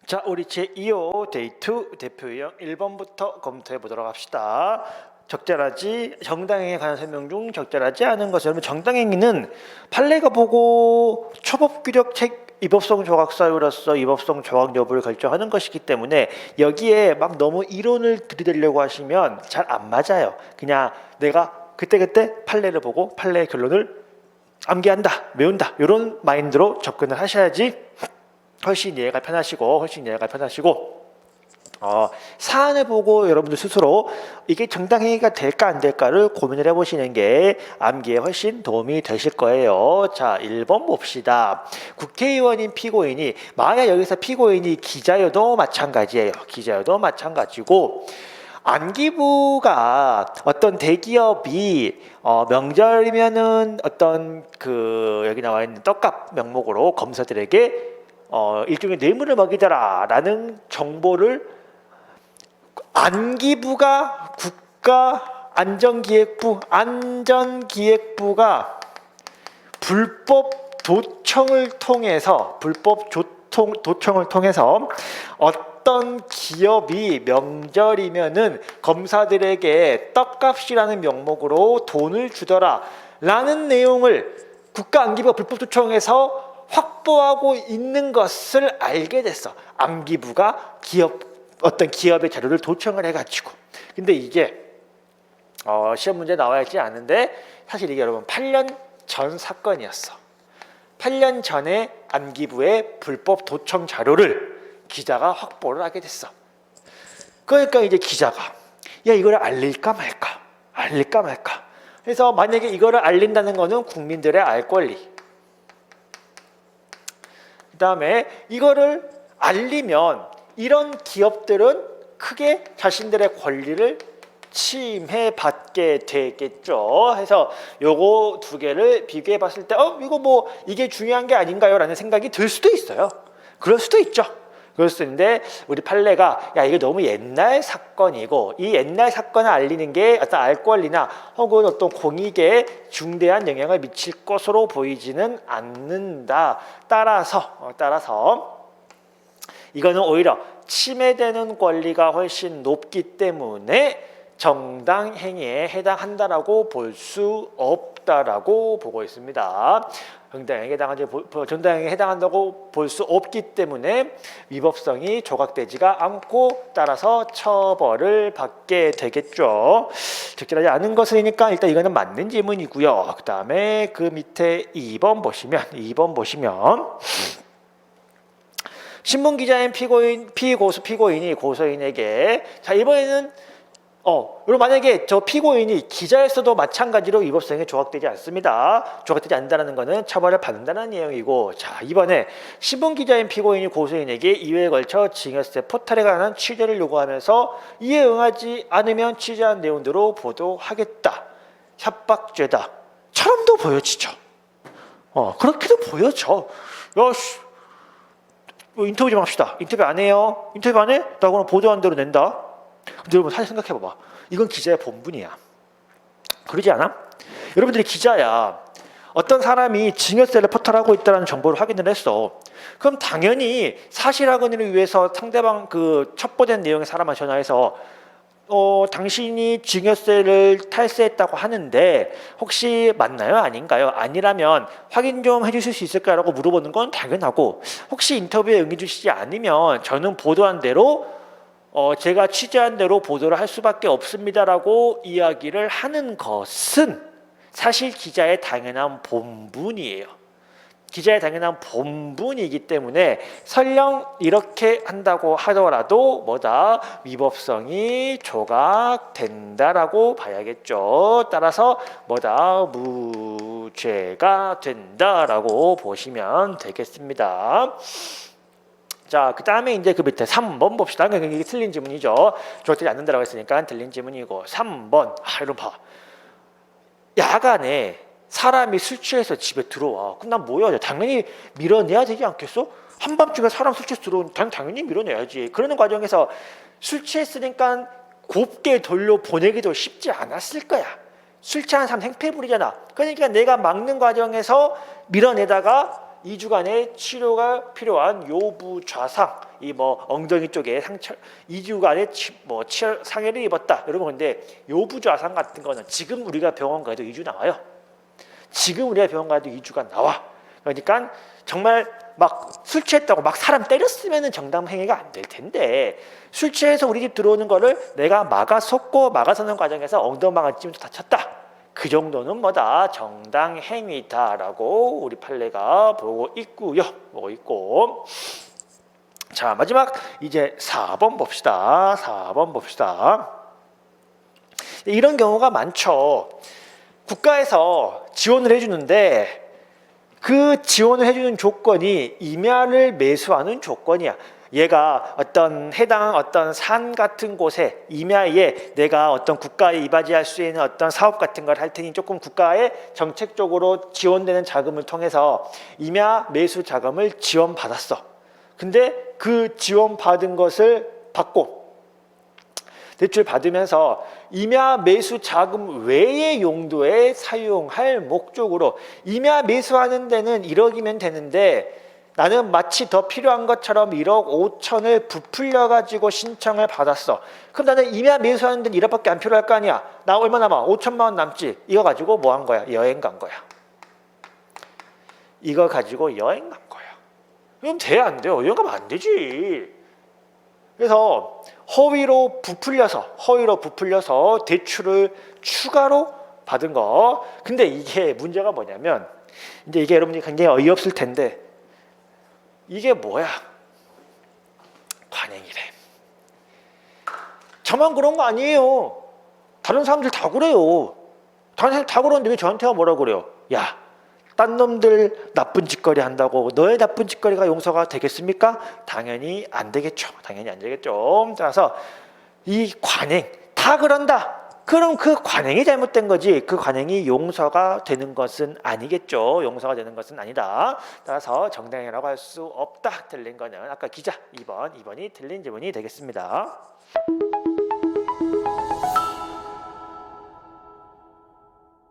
자, 우리 제2호 데이2 대표 유형 1번부터 검토해 보도록 합시다. 적절하지, 정당행위에 관한 설명 중 적절하지 않은 것. 여러분, 정당행위는 판례가 보고 초법규력책 위법성 조각 사유로서 위법성 조각 여부를 결정하는 것이기 때문에 여기에 막 너무 이론을 들이대려고 하시면 잘 안 맞아요. 그냥 내가 그때그때 판례를 보고 판례의 결론을 암기한다, 외운다, 이런 마인드로 접근을 하셔야지 훨씬 이해가 편하시고 사안을 보고 여러분들 스스로 이게 정당행위가 될까 안 될까를 고민을 해보시는 게 암기에 훨씬 도움이 되실 거예요. 자, 1번 봅시다. 국회의원인 피고인이, 만약 여기서 피고인이 기자여도 마찬가지예요. 기자여도 마찬가지고, 안기부가 어떤 대기업이 명절이면은 어떤 여기 나와 있는 떡값 명목으로 검사들에게 일종의 뇌물을 먹이더라라는 정보를 안기부가 안전기획부가 불법 도청을 통해서 어떤 기업이 명절이면은 검사들에게 떡값이라는 명목으로 돈을 주더라라는 내용을 국가안기부가 불법 도청해서 확보하고 있는 것을 알게 됐어. 안기부가 어떤 기업의 자료를 도청을 해가지고. 근데 이게 시험 문제 나와 있지 않은데 사실 이게 여러분 8년 전 사건이었어. 8년 전에 안기부의 불법 도청 자료를 기자가 확보를 하게 됐어. 그러니까 이제 기자가 이거를 알릴까 말까. 그래서 만약에 이거를 알린다는 거는 국민들의 알 권리. 그 다음에 이거를 알리면 이런 기업들은 크게 자신들의 권리를 침해받게 되겠죠. 해서 요거 두 개를 비교해 봤을 때 이거 뭐 이게 중요한 게 아닌가요? 라는 생각이 들 수도 있어요. 그럴 수도 있죠. 그럴 수도 있는데 우리 판례가 이게 너무 옛날 사건이고 이 옛날 사건을 알리는 게 어떤 알 권리나 혹은 어떤 공익에 중대한 영향을 미칠 것으로 보이지는 않는다. 따라서 이거는 오히려 침해되는 권리가 훨씬 높기 때문에 정당행위에 해당한다라고 볼 수 없다라고 보고 있습니다. 정당행위에 해당한다고 볼 수 없기 때문에 위법성이 조각되지가 않고 따라서 처벌을 받게 되겠죠. 적절하지 않은 것이니까 일단 이거는 맞는 질문이고요. 그 다음에 그 밑에 2번 보시면 신문기자인 피고인이 고소인에게 이번에는 그리고 만약에 저 피고인이 기자였어도 마찬가지로 위법성이 조각되지 않는다는 것은 처벌을 받는다는 내용이고, 자, 이번에 신문기자인 피고인이 고소인에게 2회에 걸쳐 징역세 포탈에 관한 취재를 요구하면서 이에 응하지 않으면 취재한 내용대로 보도하겠다. 협박죄다. 처럼도 보여지죠. 그렇게도 보여져. 인터뷰 좀 합시다. 인터뷰 안 해요? 인터뷰 안 해? 나 그럼 보도한 대로 낸다. 근데 여러분 사실 생각해봐봐. 이건 기자의 본분이야. 그러지 않아? 여러분들이 기자야. 어떤 사람이 징역세를 포탈하고 있다는 정보를 확인을 했어. 그럼 당연히 사실 확인을 위해서 상대방 첩보된 내용의 사람한테 전화해서 당신이 징역세를 탈세했다고 하는데 혹시 맞나요? 아닌가요? 아니라면 확인 좀 해주실 수 있을까요? 라고 물어보는 건 당연하고, 혹시 인터뷰에 응해 주시지 않으면 저는 보도한 대로 제가 취재한 대로 보도를 할 수밖에 없습니다라고 이야기를 하는 것은 사실 기자의 당연한 본분이에요. 기자의 당연한 본분이기 때문에 설령 이렇게 한다고 하더라도 위법성이 조각된다라고 봐야겠죠. 따라서 무죄가 된다라고 보시면 되겠습니다. 자, 그 다음에 이제 그 밑에 3번 봅시다. 이게 틀린 질문이죠. 조각되지 않는다라고 했으니까 틀린 질문이고, 3번. 이런 봐. 야간에 사람이 술 취해서 집에 들어와. 그럼 난 뭐야? 당연히 밀어내야 되지 않겠어? 한밤중에 사람 술 취해서 들어오면 당연히 밀어내야지. 그러는 과정에서 술 취했으니까 곱게 돌려보내기도 쉽지 않았을 거야. 술 취한 사람 행패 부리잖아. 그러니까 내가 막는 과정에서 밀어내다가 2주간의 치료가 필요한 요부좌상, 이 뭐 엉덩이 쪽에 상처 이주간에 치열 상해를 입었다 이런 건데 요부좌상 같은 거는 지금 우리가 병원 가도 2주 나와요. 지금 우리가 병원 가도 2주가 나와. 그러니까 정말 막 술 취했다고 막 사람 때렸으면은 정당 행위가 안 될 텐데 술 취해서 우리 집 들어오는 거를 내가 막아섰고 막아서는 과정에서 엉덩방아 찜도 다쳤다. 그 정도는 뭐다 정당 행위다라고 우리 판례가 보고 있고요. 보고 있고. 자, 마지막 이제 4번 봅시다. 4번 봅시다. 이런 경우가 많죠. 국가에서 지원을 해주는데 그 지원을 해주는 조건이 임야를 매수하는 조건이야. 얘가 해당 어떤 산 같은 곳에 임야에 내가 어떤 국가에 이바지할 수 있는 어떤 사업 같은 걸 할 테니 조금 국가에 정책적으로 지원되는 자금을 통해서 임야 매수 자금을 지원받았어. 근데 그 지원받은 것을 받고 대출 받으면서 임야 매수 자금 외의 용도에 사용할 목적으로 임야 매수하는 데는 1억이면 되는데 나는 마치 더 필요한 것처럼 1억 5천을 부풀려 가지고 신청을 받았어. 그럼 나는 임야 매수하는 데는 1억밖에 안 필요할 거 아니야. 나 얼마 남아? 5천만 원 남지. 이거 가지고 뭐 한 거야? 여행 간 거야. 이거 가지고 여행 간 거야. 그럼 돼? 안 돼요? 여행 가면 안 되지. 그래서 허위로 부풀려서 대출을 추가로 받은 거. 근데 이게 문제가 뭐냐면 이제 이게 여러분이 굉장히 어이없을 텐데 이게 뭐야? 관행이래. 저만 그런 거 아니에요. 다른 사람들 다 그래요. 다른 사람들 다 그러는데 왜 저한테가 뭐라 그래요? 야, 딴 놈들 나쁜 짓거리 한다고 너의 나쁜 짓거리가 용서가 되겠습니까? 당연히 안 되겠죠. 당연히 안 되겠죠. 따라서 이 관행 다 그런다. 그럼 그 관행이 잘못된 거지 그 관행이 용서가 되는 것은 아니겠죠. 용서가 되는 것은 아니다. 따라서 정당이라고 할 수 없다. 틀린 거는 아까 기자 2번이 틀린 질문이 되겠습니다.